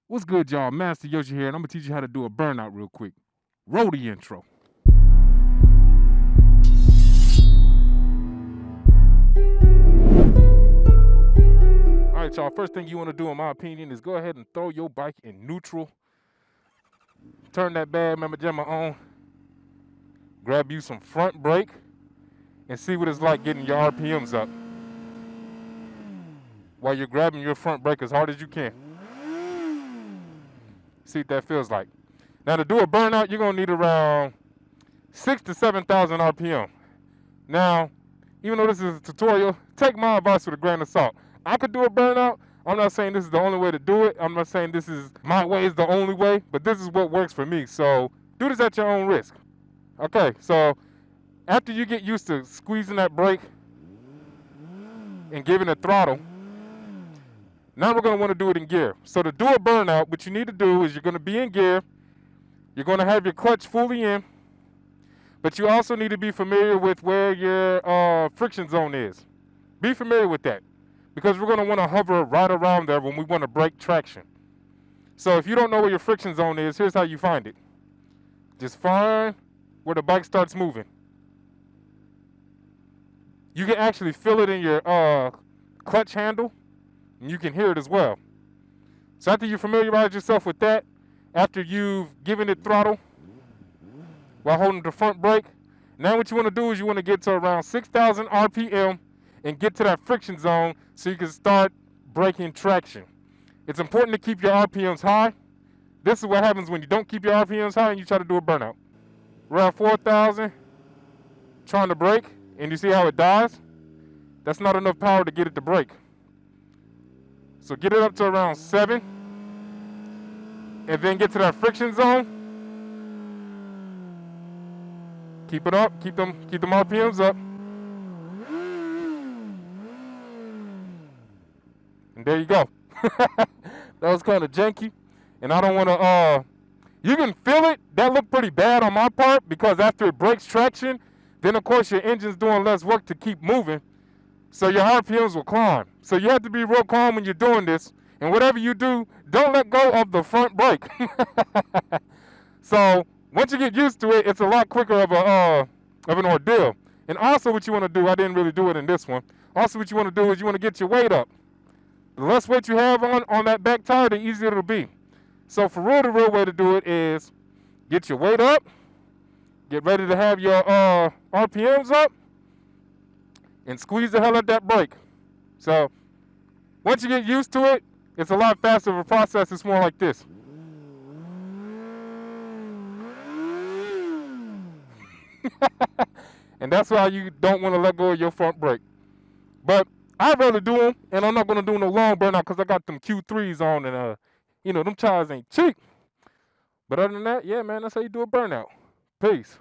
What's good, y'all? Master Yoshi here, and I'm gonna teach you how to do a burnout real quick. Roll the intro. All right, y'all. First thing you want to do, in my opinion, is go ahead and throw your bike in neutral. Turn that bad mama jamma on. Grab you some front brake, and see what it's like getting your RPMs up while you're grabbing your front brake as hard as you can. See what that feels like. Now, to do a burnout, you're gonna need around 6,000 to 7,000 RPM. Now, even though this is a tutorial, take my advice with a grain of salt. I could do a burnout. I'm not saying this is the only way to do it. I'm not saying this is my way is the only way, but this is what works for me. So do this at your own risk. Okay, so after you get used to squeezing that brake and giving it throttle, now we're going to want to do it in gear. So to do a burnout, what you need to do is you're going to be in gear. You're going to have your clutch fully in. But you also need to be familiar with where your friction zone is. Be familiar with that, because we're going to want to hover right around there when we want to break traction. So if you don't know where your friction zone is, here's how you find it. Just find where the bike starts moving. You can actually feel it in your clutch handle, and you can hear it as well. So after you familiarize yourself with that, after you've given it throttle while holding the front brake, now what you want to do is you want to get to around 6,000 RPM and get to that friction zone so you can start breaking traction. It's important to keep your RPMs high. This is what happens when you don't keep your RPMs high and you try to do a burnout. Around 4,000, trying to brake, and you see how it dies? That's not enough power to get it to brake. So get it up to around 7, and then get to that friction zone. Keep it up, keep them RPMs up. And there you go. That was kind of janky, and I don't want to, you can feel it. That looked pretty bad on my part, because after it breaks traction, then of course your engine's doing less work to keep moving, so your RPMs will climb. So you have to be real calm when you're doing this, and whatever you do, don't let go of the front brake. So once you get used to it, it's a lot quicker of an ordeal. And also what you want to do, I didn't really do it in this one. Also what you want to do is you want to get your weight up. The less weight you have on that back tire, the easier it'll be. So for real, the real way to do it is get your weight up, get ready to have your RPMs up, and squeeze the hell out that brake. So once you get used to it, it's a lot faster of a process. It's more like this. And that's why you don't want to let go of your front brake. But I'd rather do them, and I'm not going to do no long burnout because I got them Q3s on, and them tires ain't cheap. But other than that, yeah, man, that's how you do a burnout. Peace.